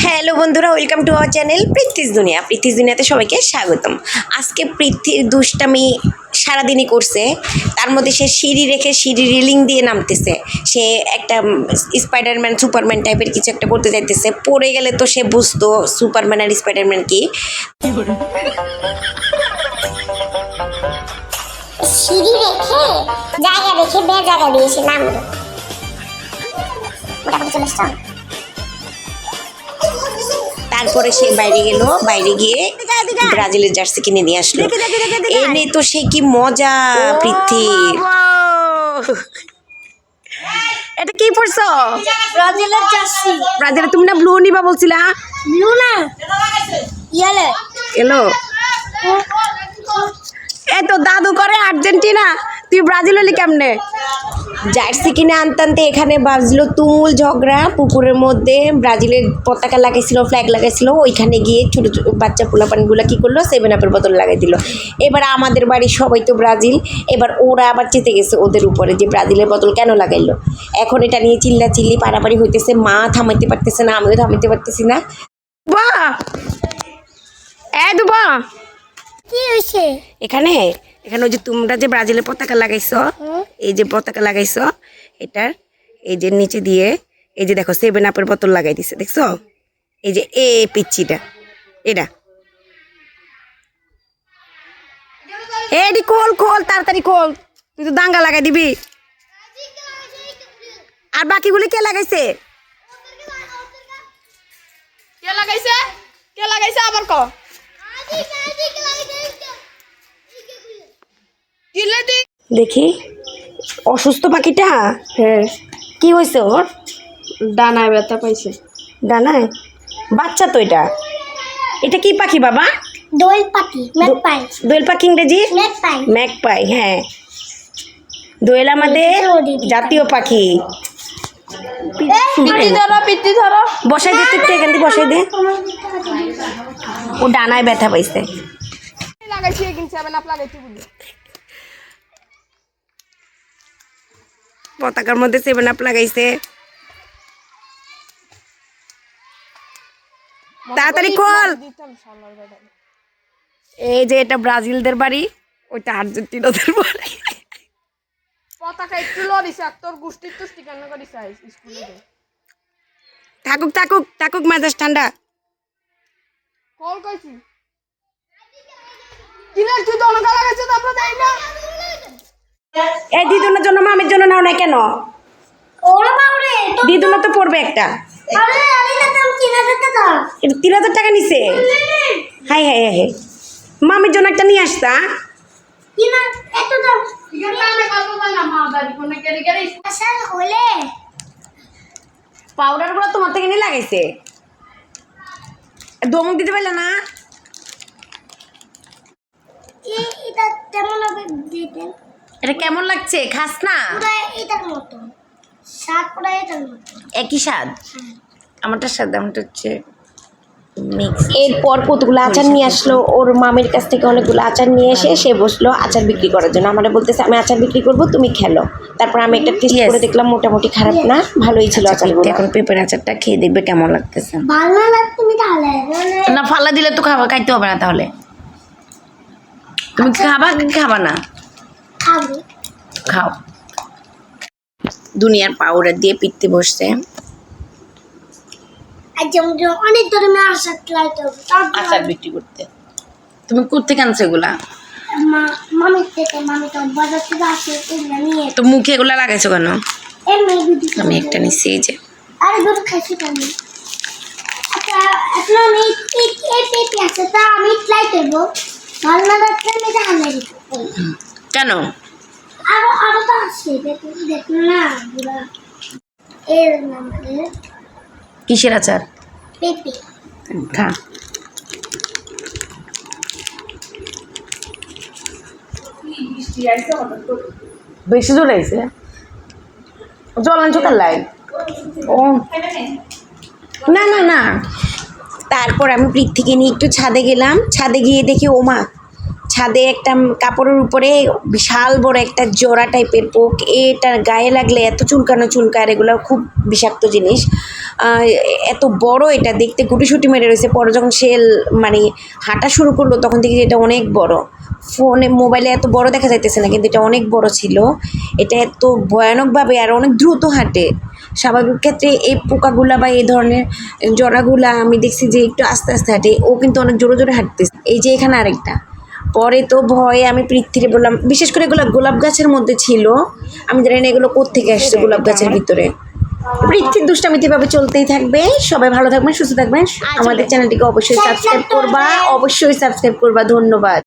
Hello বন্ধুরা, welcome to our channel Preeti's দুনিয়া। প্রীতিস দুনিয়াতে সবাইকে স্বাগতম। আজকে প্রীতির দুষ্টামি সারাদিনই করছে। তার মধ্যে সে সিঁড়ি রেখে সিঁড়ি রিলিং দিয়ে নামতেছে। সে একটা স্পাইডারম্যান সুপারম্যান টাইপের কিছু একটা করতে চাইতেছে। পড়ে গেলে তো সে বুঝতো সুপারম্যান আর স্পাইডারম্যান কি। সিঁড়ি রেখে জায়গা রেখে বে জায়গা দিয়েছে নামলো মোটামুটি চলে আসতাম। তারপরে সে বাইরে গেল, বাইরে গিয়ে ব্রাজিলের জার্সি কিনে নিয়ে আসলো। এনে তো সে কি মজা পৃথিবীর। এটা কি পড়ছো? ব্রাজিলের জার্সি। ব্রাজিলে তুমি না ব্লু নিবা বলছিলা? ব্লু না ইয়েলো। এলো এ তো দাদু করে আর্জেন্টিনা, তুই ব্রাজিল হলি কেমনে? জার্সি কিনে আনতে আনতে এখানে বাজলো তুমুল ঝগড়া। পুকুরের মধ্যে ব্রাজিলের পতাকা লাগাইছিল, ফ্ল্যাগ লাগাইছিল। ওইখানে গিয়ে ছোটো ছোটো বাচ্চা পোলাপানগুলো কী করলো, 7-আপের বোতল লাগাই দিল। এবার আমাদের বাড়ির সবাই তো ব্রাজিল, এবার ওরা আবার চেতে গেছে ওদের উপরে যে ব্রাজিলের বোতল কেন লাগাইলো। এখন এটা নিয়ে চিল্লাচিল্লি পাড়াপাড়ি হইতেছে। মা থামাইতে পারতেছে না, আমিও থামাইতে পারতেছি না। বাহ দুবা কি হয়েছে? এখানে এখানে ওই যে তোমরা যে ব্রাজিলের পতাকা লাগাইছো, এই যে পতাকা লাগাইছো, এটার এই যে নিচে দিয়ে এই যে দেখো 7-আপের বোতল লাগাই দিছে, দেখছো? এই যে পিচ্ছিটা এটা এডি খোল খোল তাড়াতাড়ি খোল, তুই তো দাঙ্গা লাগাই দিবি। আর বাকিগুলি কে লাগাইছে? কে লাগাইছে? কে লাগাইছে আবার ক? কিলে দি দেখি অসুস্থ পাখিটা। হ্যাঁ, কি হয়েছে ওর? ডানায় ব্যথা পাইছে। ডানায়? বাচ্চা তো এটা। এটা কি পাখি বাবা? দোয়েল পাখি, ম্যাকপাই। দোয়েল পাখি ইংরেজি ম্যাকপাই। ম্যাকপাই। হ্যাঁ, দোয়েল আমাদের জাতীয় পাখি। পিত্তি ধরো। বসাই দে, তুই এখান দিয়ে বসাই দে। ও ডানায় ব্যথা পাইছে। লাগাইছি কিন্তু 7-আপ লাগাইছি বলি। পতাকার মধ্যে 7-আপ লাগাইছে। তাড়াতাড়ি খোল। এই যে এটা ব্রাজিলদের বাড়ি, ওইটা আর্জেন্টিনাদের বাড়ি। পতাকা একটু লড়িছে, তোর গুষ্টির তুষ্টি কেন করিস স্কুলে? থাকুক থাকুক থাকুক, মেজাজ ঠান্ডা। কল কইছি কিলে তুই দনকা লাগাইছিস তারপর দেই না। এই দিদুনের জন্য মামির জন্য নাও না কেন? ওরে বাবরে, দিদুনা তো পড়বে একটা। আরে আমি তো দাম কিনা যেতে দাও। এটা 3,000 টাকা নিছে। হাই হাই হাই, মামির জন্য একটা নিয়ে আসতা। কিনা এত দাম ইগের নামে কত না মা বাড়ি কোনে কেড়ে কেড়ে আসল হলে পাউডার গুলো তোমার থেকে নিয়ে লাগাইছে। দমক দিতে পারলে না? এটা কেমন হবে দিতে? এটা কেমন লাগছে? খাস না? পুরো এটার মতো স্বাদ, পুরো এটার মতো। একই স্বাদ। আমারটা স্বাদ, আমারটা হচ্ছে মিক্স। এরপর কতগুলো আচার নিয়ে আসলো ওর মামির কাছ থেকে। অনেকগুলো আচার নিয়ে এসে সে বসলো আচার বিক্রি করার জন্য। আমরা বলতেছে আমি আচার বিক্রি করব, তুমি খেলো। তারপর আমি একটা টেস্ট করে দেখলাম, মোটামুটি খারাপ না, ভালোই ছিল আচারগুলো। এখন পেঁপের আচারটা খেয়ে দেখবে কেমন লাগতেছে। ভালো না লাগে তুমি তাহলে না ফালা দিলে তো খাবার খাইতে হবে না। তাহলে তুমি খাবা কি খাবা না? খাবো। খাও। দুনিয়ার পাউডার দিয়ে পিত্তি বসছে। যেমন অনেক ধরনের আচার লাইতে হবে। আচার বিক্রি করতে। তুমি কোত্থেকে আনছো এগুলা? মামির থেকে, মামি তো বাজার থেকে আসে এগুলো নিয়ে। তো মুখে এগুলা লাগাইছো কেন? এমনি দুধ। আমি একটা নিচ্ছি, এই যে। আরে দুধ খাইছি তো আমি। আচ্ছা এখন আমি এই পেঁপে আছে তা আমি ট্রাই করবো। ভালো না লাগলে আমি এটা হালাই দিবো। কেন? আরো তো আছে দেখুন না বুড়া। এর নাম কিসের আচার? পেঁপে। খা। বেশি জোর আইছে। জল আনছো কার লাই? ও না না না। তারপর আমি পৃথ্বীকে নিয়ে একটু ছাদে গেলাম। ছাদে গিয়ে দেখি ওমা, ছাদে একটা কাপড়ের উপরে বিশাল বড় একটা জোড়া টাইপের পোক। এটার গায়ে লাগলে এত চুলকানো চুলকায়, এগুলো খুব বিষাক্ত জিনিস। এত বড়, এটা দেখতে গুটিসুটি মেরে রয়েছে। পরে যখন সে মানে হাঁটা শুরু করলো তখন থেকে এটা অনেক বড়। ফোনে মোবাইলে এত বড় দেখা যাইতেছে না, কিন্তু এটা অনেক বড় ছিল। এটা এত ভয়ানকভাবে আর অনেক দ্রুত হাঁটে। স্বাভাবিক ক্ষেত্রে এই পোকাগুলা বা এই ধরনের জরাগুলা আমি দেখছি যে একটু আস্তে আস্তে হাঁটে, ও কিন্তু অনেক জোরে জোরে হাঁটতেছে। এই যে এখানে আরেকটা। পরে তো ভয়ে আমি পৃথ্বীরে বললাম, বিশেষ করে এগুলো গোলাপ গাছের মধ্যে ছিল, আমি জানি না এগুলো কোত্থেকে আসছে গোলাপ গাছের ভিতরে। পৃথ্বীর দুষ্টামিতে এভাবে চলতেই থাকবে। সবাই ভালো থাকবেন, সুস্থ থাকবেন। আমাদের চ্যানেলটিকে অবশ্যই সাবস্ক্রাইব করবা, অবশ্যই সাবস্ক্রাইব করবা। ধন্যবাদ।